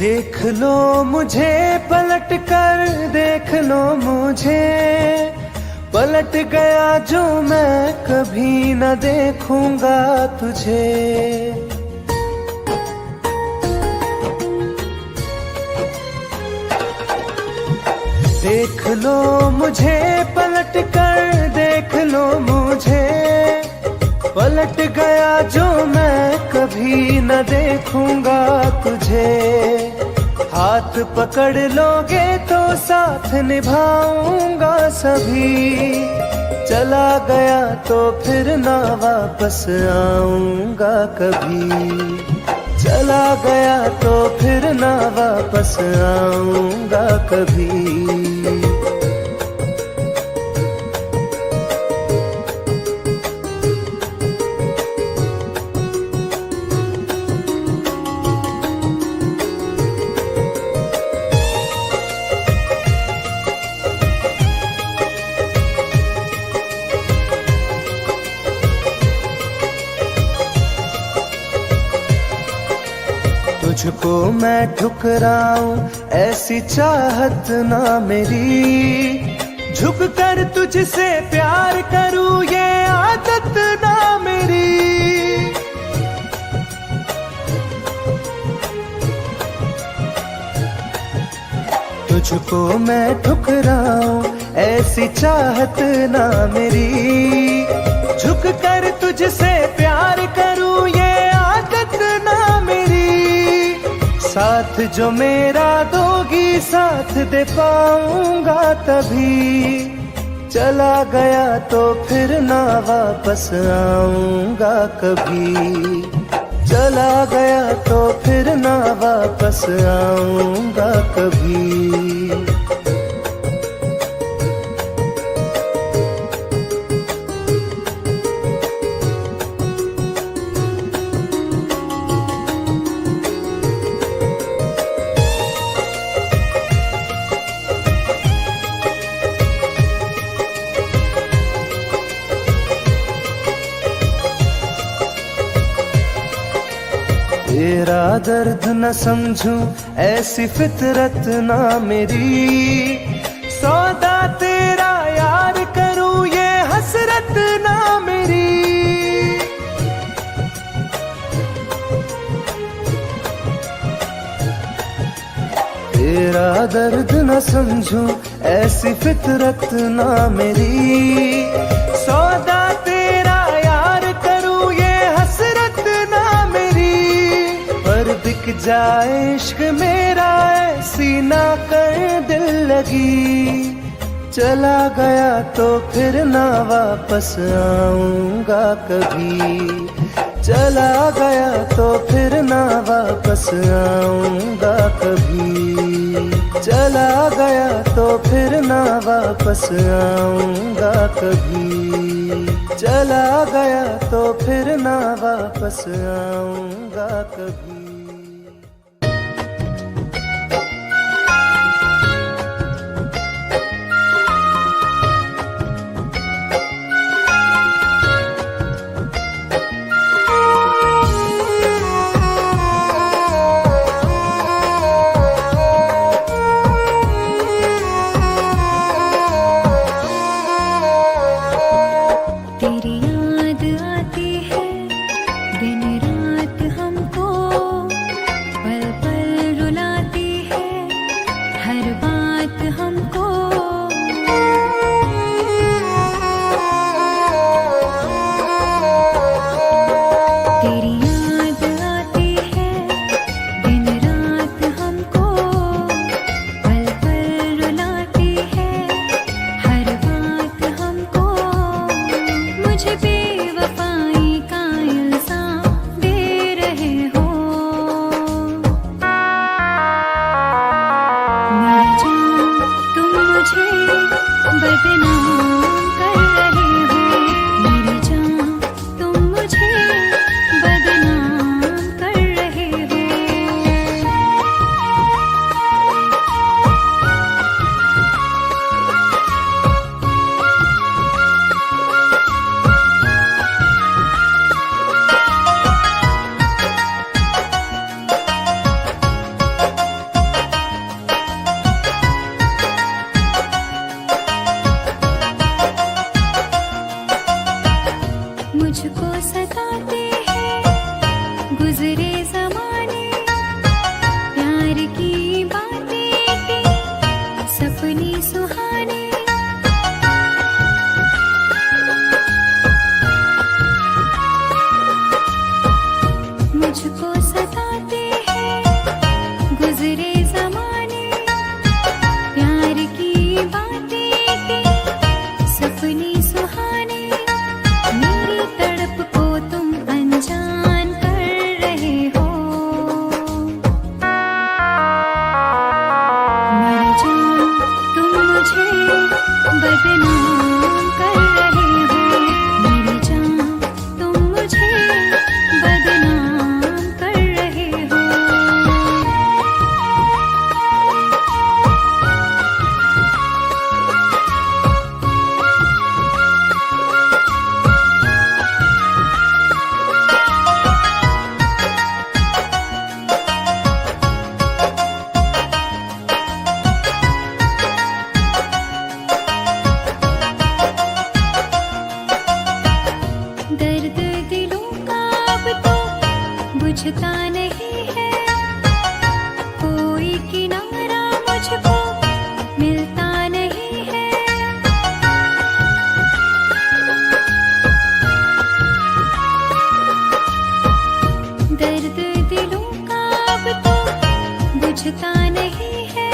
देख लो मुझे पलट कर, देख लो मुझे, पलट गया जो मैं कभी न देखूंगा तुझे। देख लो मुझे पलट कर, देख लो मुझे, पलट गया जो मैं कभी न देखूंगा तुझे। हाथ पकड़ लोगे तो साथ निभाऊंगा सभी, चला गया तो फिर ना वापस आऊंगा कभी। चला गया तो फिर ना वापस आऊंगा कभी। तुझको मैं ठुकराऊं ऐसी चाहत ना मेरी, झुक कर तुझसे प्यार करूं ये आदत ना मेरी। तुझको मैं ठुकराऊं ऐसी चाहत ना मेरी, झुक कर तुझसे प्यार करूं ये आदत ना मेरी। साथ जो मेरा दोगी साथ दे पाऊंगा तभी, चला गया तो फिर ना वापस आऊंगा कभी। चला गया तो फिर ना वापस आऊंगा कभी। तेरा दर्द न समझूं ऐसी फितरत ना मेरी, सौदा तेरा यार करूं ये हसरत ना मेरी। तेरा दर्द न समझूं ऐसी फितरत ना मेरी, सौदा तेरा यार करूं ये हसरत ना मेरी। पर बिक जाए इश्क मेरा ऐसी ना कर दिल लगी, चला गया तो फिर ना वापस आऊंगा कभी। चला गया तो फिर ना वापस आऊंगा कभी। चला गया तो फिर ना वापस आऊंगा कभी। चला गया तो फिर ना वापस आऊंगा कभी। बुझता नहीं है, कोई किनारा मुझको मिलता नहीं है। दर्द दिलों का अब तो बुझता नहीं है,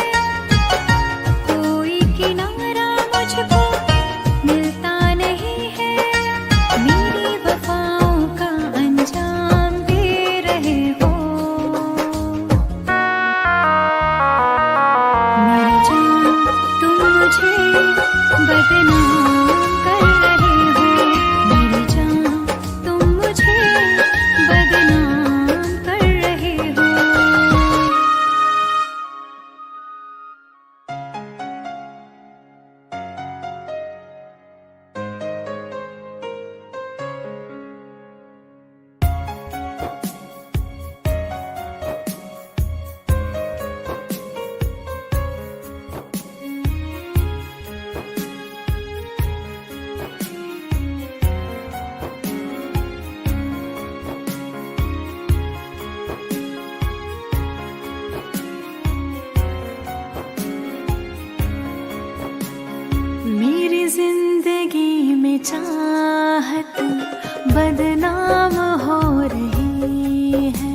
कोई किनारा मुझको मिलता नहीं है। मेरी वफाओं का अंजाम दे रहे हो, मेरी जान तुम मुझे बदनाम कर रहे हो, मेरी जान तुम मुझे बदनाम कर रहे हो। मेरी जिंदगी में चाहत बदनाम हो रही है,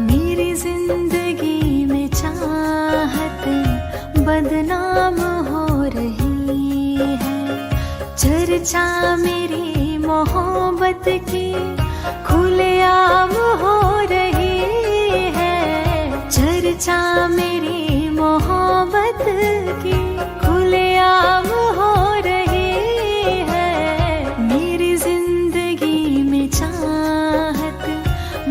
मेरी जिंदगी में चाहत बदनाम हो रही है। चर्चा मेरी मोहब्बत की खुलेआम हो रही है, चर्चा मेरी मोहब्बत की खुलेआम हो रही है। मेरी जिंदगी में चाहत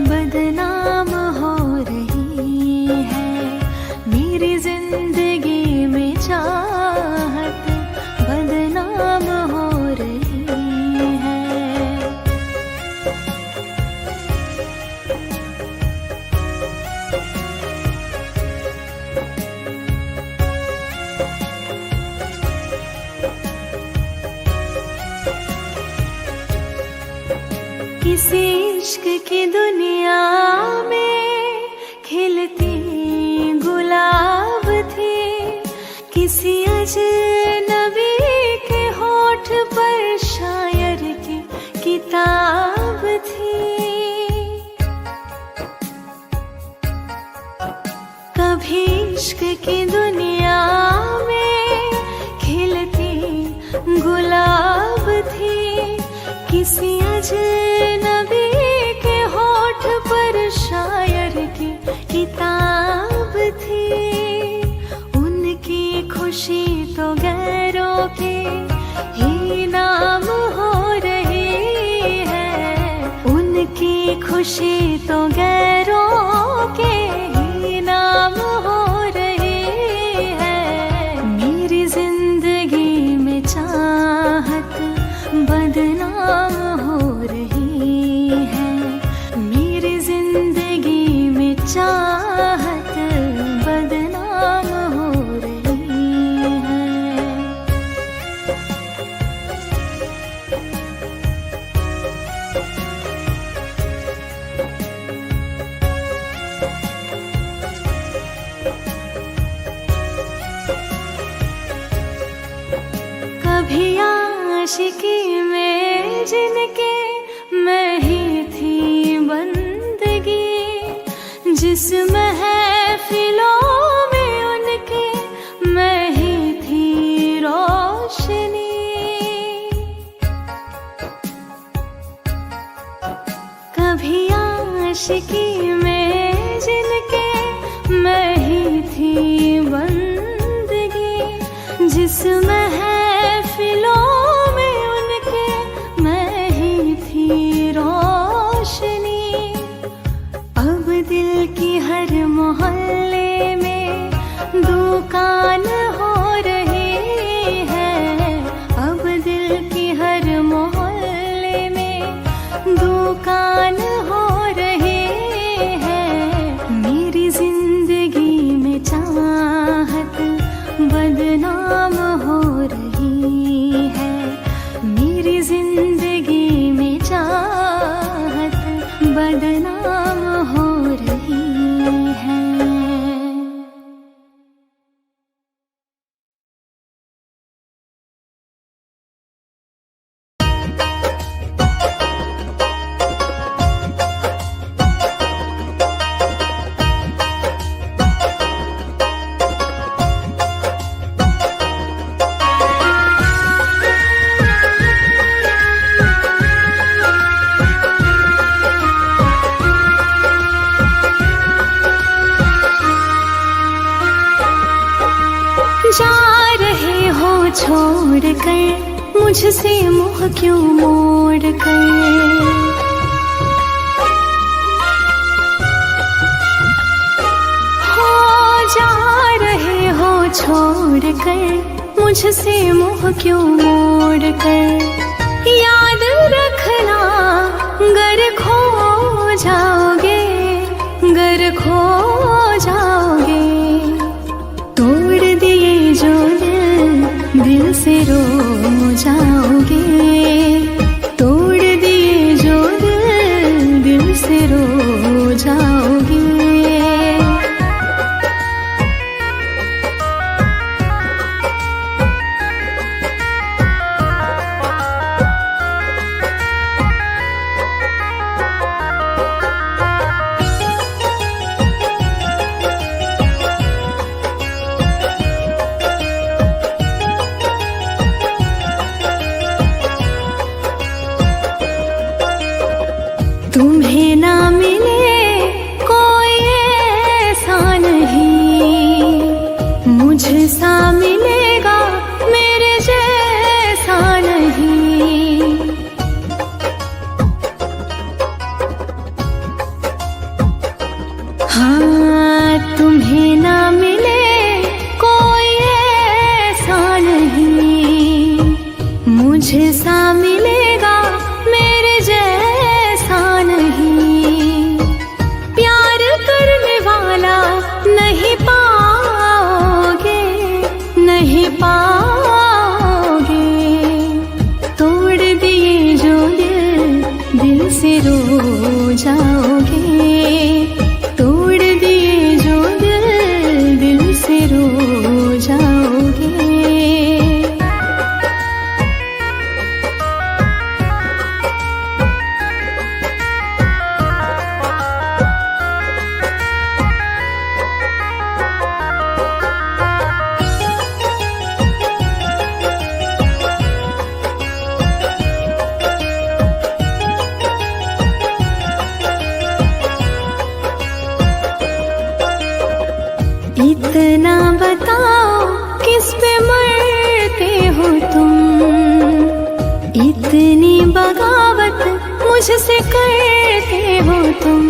बदनाम हो रही है, मेरी जिंदगी में चाहत बदनाम हो रही है। किसी इश्क की दुनिया में खिलती गुलाब थी, किसी अजनबी के होठ पर शायर की किताब थी। कभी इश्क की दुनिया में खिलती गुलाब थी, किसी अजनबी के होठ पर शायर की किताब थी। उनकी खुशी तो गैरों के ही नाम हो रही है, उनकी खुशी तो गैरों के ही नाम हो रही है। मेरी जिंदगी में चाहत बदनाम हो रही है, मेरी जिंदगी में चाहत बदनाम हो रही है। कभी आशिकी में जिनके मैं ही थी बंदगी, जिस महफिलों में उनके मैं ही थी रोशनी। कभी आशिकी में जिनके मैं ही थी बंदगी, जिस महफिलों में उनके मैं ही थी रोशनी। अब दिल की हर मोहल्ले में दुकान हो रही है, अब दिल की हर मोहल्ले में दुकान हो रही है। मेरी जिंदगी में चाहत बदनाम हो रही है, मेरी जिंदगी छोड़ कर, मुझसे मुँह क्यों मोड़ कर। हो जा रहे हो छोड़ कर, मुझसे मुँह क्यों मोड़ कर। याद रखना गर खो जाओगे, गर खो जाओगे। तोड़ दिए जो दिल से रो जाओगे। तोड़ दिए जो दिल से रो जाओगे। तुम्हें ना मिले कोई ऐसा नहीं, मुझसा मिलेगा मेरे जैसा नहीं। हाँ तुम्हें ना मिले कोई ऐसा नहीं, मुझसा मिलेगा मेरे जैसा नहीं। प्यार करने वाला नहीं पाओगे, नहीं पाओगे। तोड़ दिए जो दिल से रो जाओगे। तोड़ दिए जो दिल से रो जाओगे। इतना बताओ किस पे मरते हो तुम, इतनी बगावत मुझसे करते हो तुम।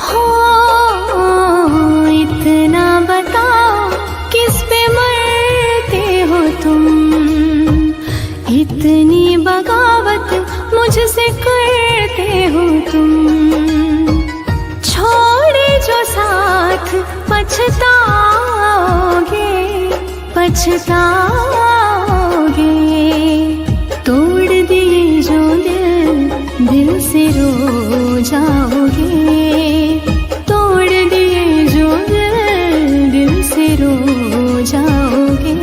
हो इतना बताओ किस पे मरते हो तुम, इतनी बगावत मुझसे करते हो तुम। छोड़े जो साथ पछताओगे, पछताओगे। तोड़ दिए जो दिल से रो जाओगे। तोड़ दिए जो दिल से रो जाओगे।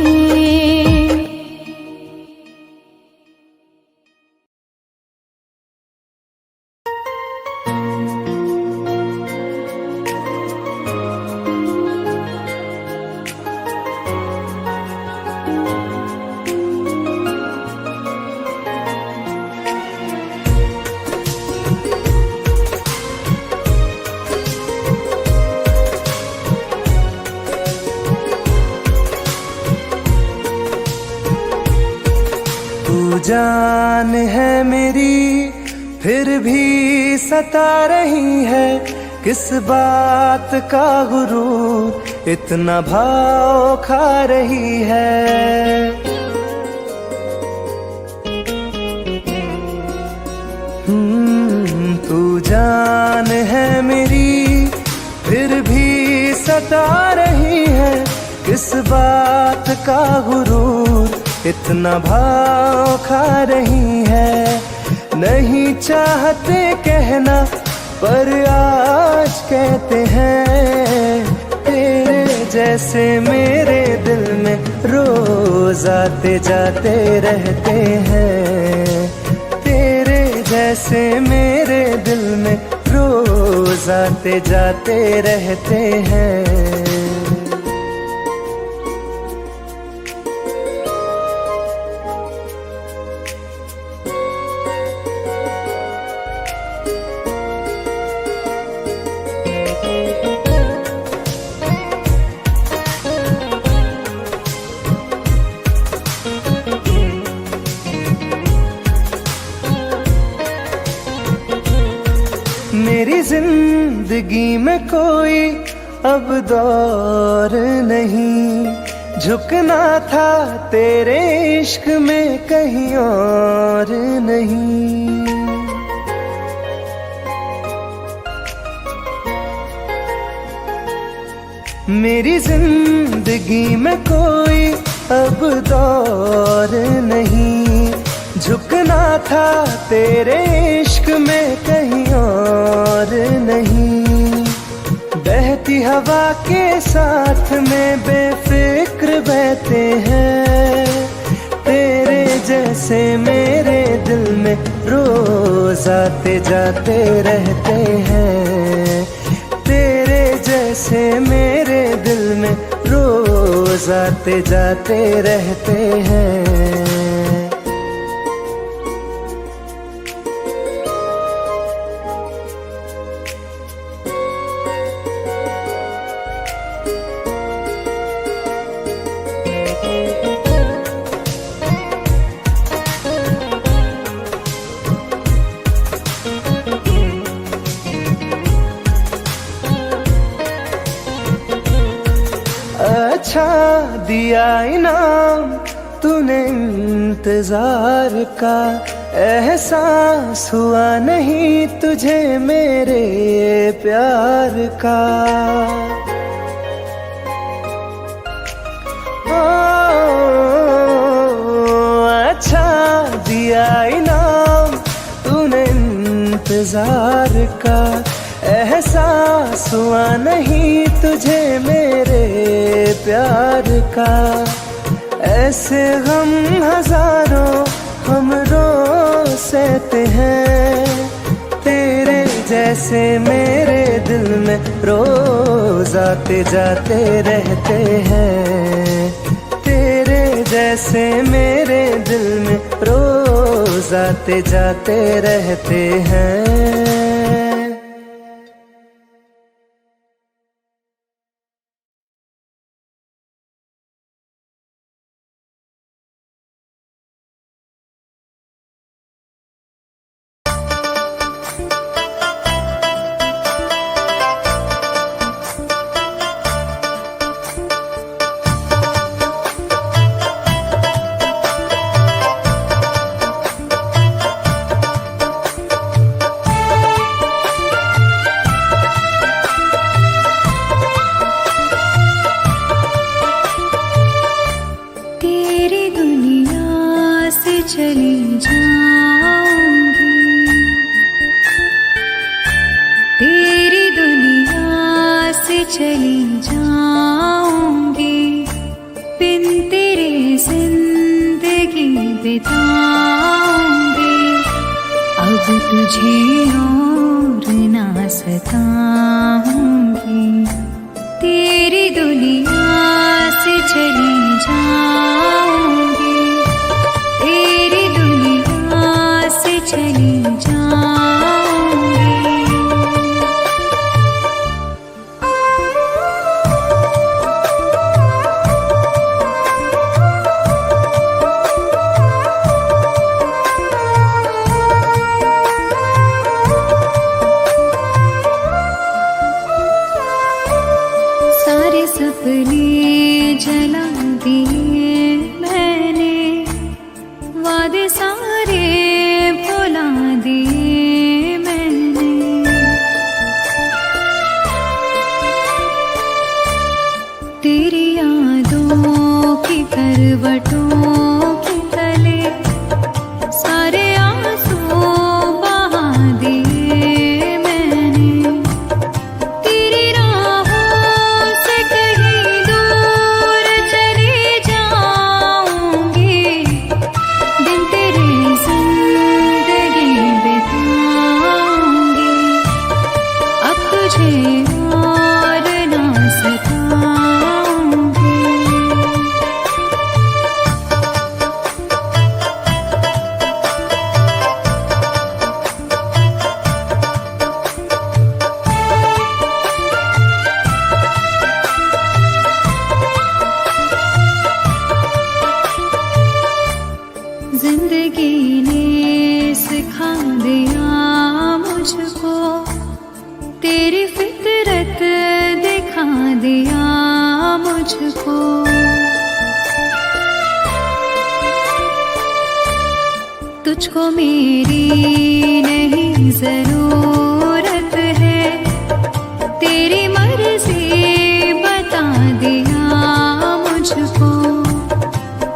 जान है मेरी फिर भी सता रही है, किस बात का गुरूर इतना भाव खा रही है। तू जान है मेरी फिर भी सता रही है, किस बात का गुरूर इतना भाव खा रही है। नहीं चाहते कहना पर आज कहते हैं, तेरे जैसे मेरे दिल में रोज आते जाते रहते हैं। तेरे जैसे मेरे दिल में रोज आते जाते रहते हैं। मेरी जिंदगी में कोई अब दौर नहीं, झुकना था तेरे इश्क में कहीं और नहीं। मेरी जिंदगी में कोई अब दौर नहीं, झुकना था तेरे इश्क में कहीं और नहीं। बहती हवा के साथ में बेफिक्र बहते हैं, तेरे जैसे मेरे दिल में रोज आते जाते रहते हैं। तेरे जैसे मेरे दिल में रोज आते जाते रहते हैं। अच्छा दिया इनाम तूने इंतजार का, एहसास हुआ नहीं तुझे मेरे प्यार का। अच्छा दिया इनाम तूने इंतजार का, एहसास हुआ नहीं तुझे मेरे प्यार का। ऐसे गम हजारों हम रोज सहते हैं, तेरे जैसे मेरे दिल में रोज आते जाते रहते हैं। तेरे जैसे मेरे दिल में रोज आते जाते रहते हैं। चली जाऊंगी, तेरी दुनिया से चली जाऊंगी, बिन तेरे जिंदगी बिताऊंगी। अब तुझे और ना सताऊंगी, तेरी दुनिया से चली जाऊंगी, तेरी दुनिया से चली जाऊंगी। सारे सपने जला दिए दिया मुझको। तुझको मेरी नहीं जरूरत है, तेरी मर्जी बता दिया मुझको।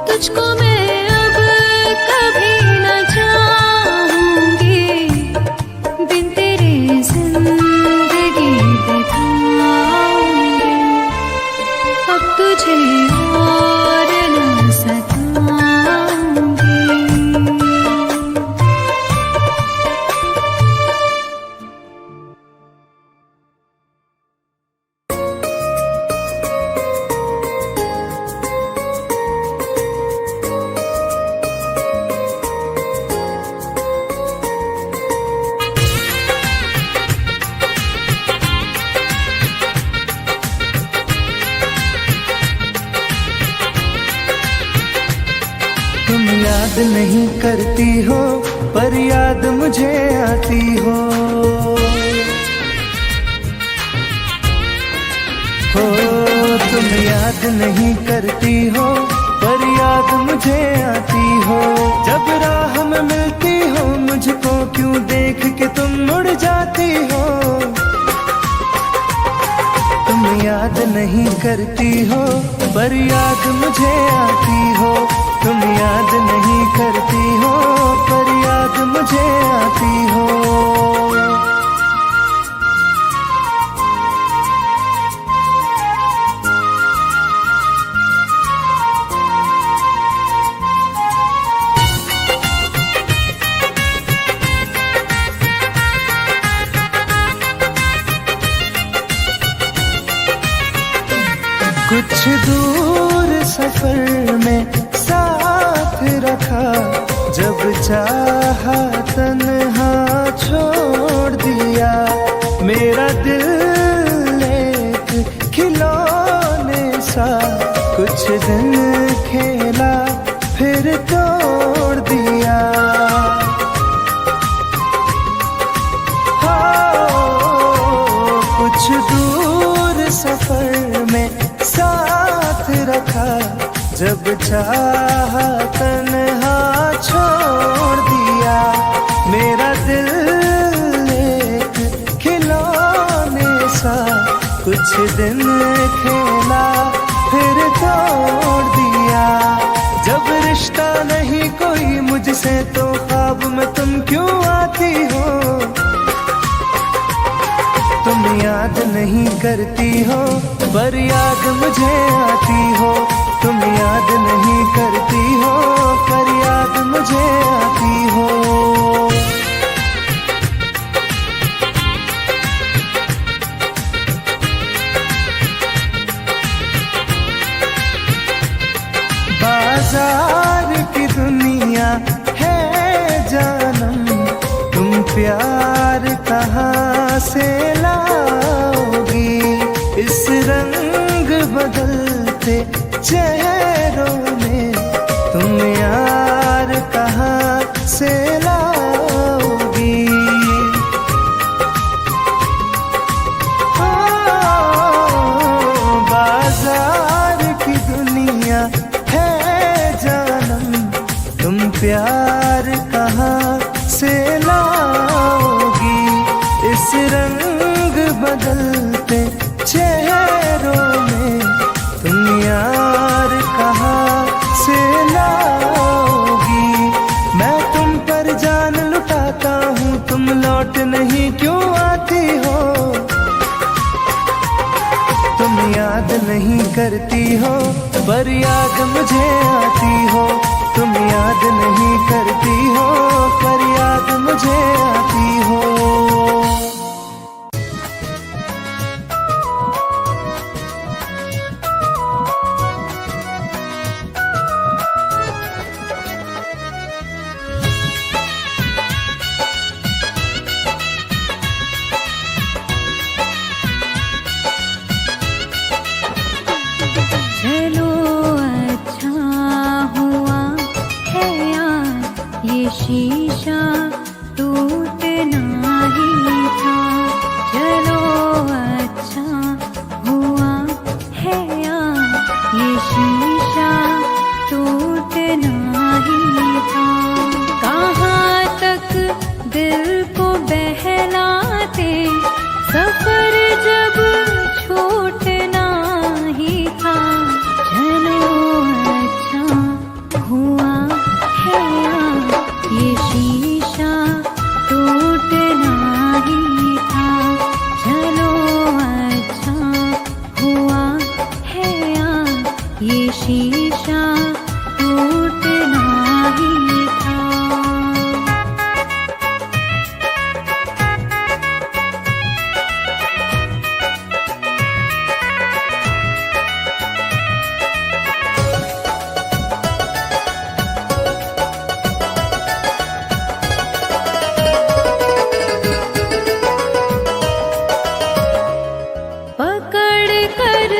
तुझको मैं अब कभी न चाहूंगी, बिन तेरे जिंदगी बिताऊंगी। अब तुझे और न सताऊंगी। तुम याद नहीं करती हो पर याद मुझे आती हो। तुम याद नहीं करती हो पर याद मुझे आती हो। जब राह में मिलती हो मुझको क्यों देख के तुम मुड़ जाती हो। तुम याद नहीं करती हो पर याद मुझे आती हो। तुम याद नहीं करती हो पर याद मुझे आती हो। कुछ दूर सफर में साथ रखा, जब चाहा तन्हा छोड़ दिया। मेरा दिल एक खिलौने सा कुछ दिन खेला फिर तोड़ दिया। कुछ दूर सफर में साथ रखा, जब चाहा तन्हा छोड़ दिया। मेरा दिल एक खिलौने सा कुछ दिन खेला फिर तोड़ दिया। जब रिश्ता नहीं कोई मुझसे तो ख्वाब में तुम क्यों आती हो। तुम याद नहीं करती हो पर याद मुझे आती हो। तुम याद नहीं करती हो पर याद मुझे आती हो। बाजार की दुनिया है जानम, तुम प्यार कहाँ से लाओगी। इस रंग बदलते चेहरों में तुम यार कहाँ से लाओगी। बाजार की दुनिया है जानम, तुम प्यार कहाँ से लाओगी। इस रंग बदलते चेहरों में तुम यार कहाँ से लाओगी। मैं तुम पर जान लुटाता हूँ, तुम लौट नहीं क्यों आती हो। तुम याद नहीं करती हो पर याद मुझे आती हो। तुम याद नहीं करती हो पर याद मुझे आती हो। चलो अच्छा हुआ है यार ये शीशा टूटना बहलाते, सफर जब छूटना ही था, चलो अच्छा हुआ है ये शीशा टूटना ही था, चलो अच्छा हुआ है ये शीशा टूटना ही था। पकड़ कर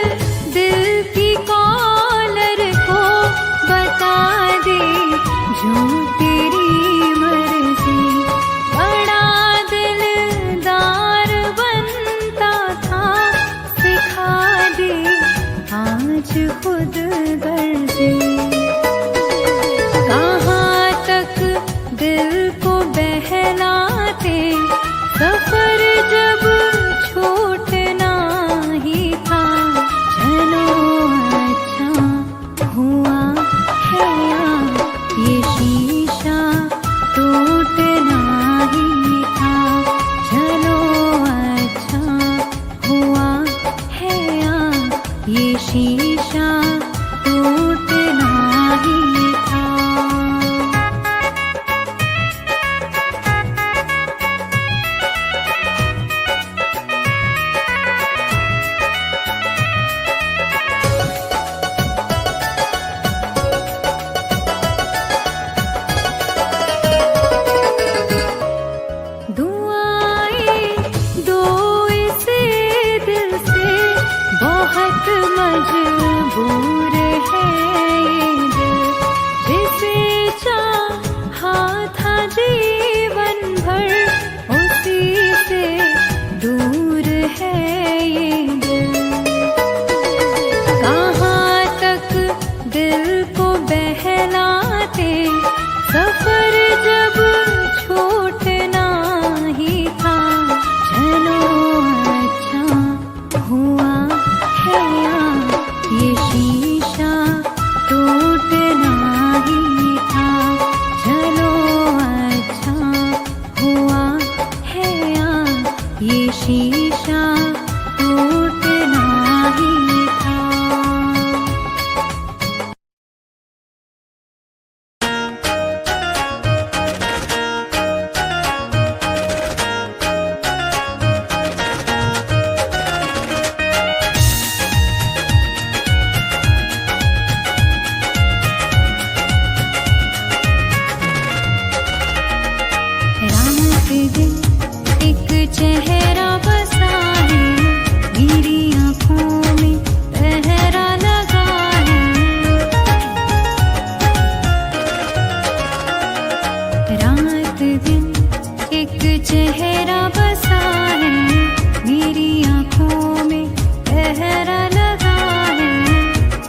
दिल की कॉलर को बता दे जो तेरी मर्जी, बड़ा दिलदार बनता था, सिखा दे आज खुद गर्जी। कहाँ तक दिल को बहलाते, सफर जब छूटना ही था, चलो अच्छा हुआ है ये शीशा टूटना ही था, चलो अच्छा हुआ है ये शीशा टूटना ही था। दुआएं दो इसे दिल से, बहुत मजबूर है ये दिल, जिसे चाहा था जीवन भर, उसी से दूर है ये दिल। कहाँ तक दिल को बहलाते, सफर जब छूटना ही था, चलो अच्छा हुआ है ये शीशा टूटना ही था, चलो अच्छा हुआ है ये शीशा टूटना ही था। रात दिन एक चेहरा बसा है, मेरी आँखों में पहरा लगा है। रात दिन एक चेहरा बसा है, मेरी आँखों में पहरा लगा है।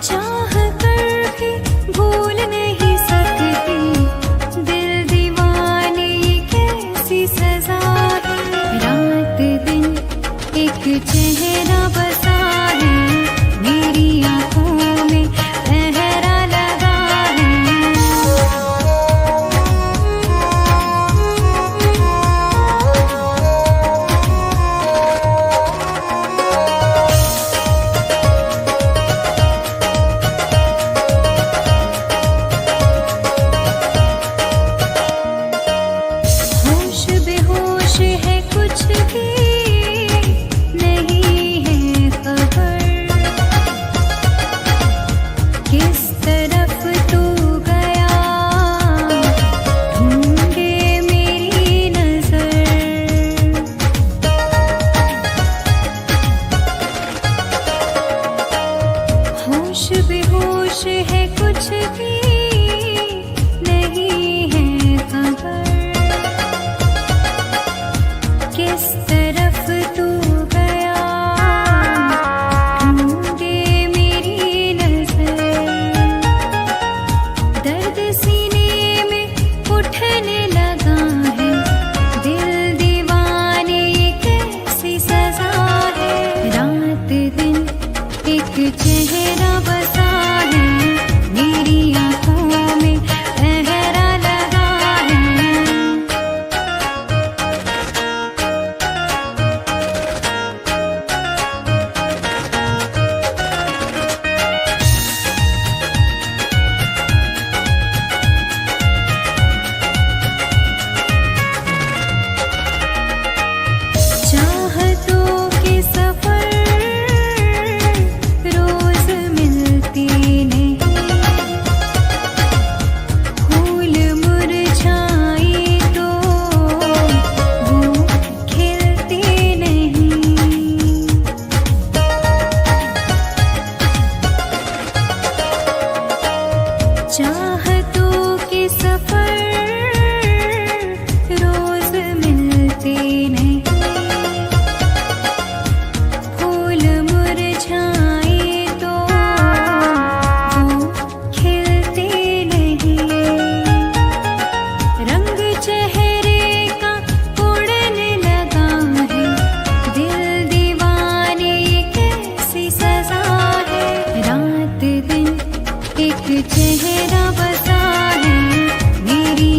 चाह कर भी भूल नहीं सकती, दिल दीवाने कैसी सजा है। रात दिन एक चेहरा बसा है, मेरी आँखों में पहरा लगा है। होश बेहोश है, कुछ भी नहीं है खबर, किस तरफ तू गया ढूंढे मेरी नजर। होश बेहोश है, कुछ भी नहीं है खबर, किस तरफ तू गया ढूंढे मेरी नजर। दर्द सीने में उठने लगा है, दिल दीवाना चेहरा बसा है मेरी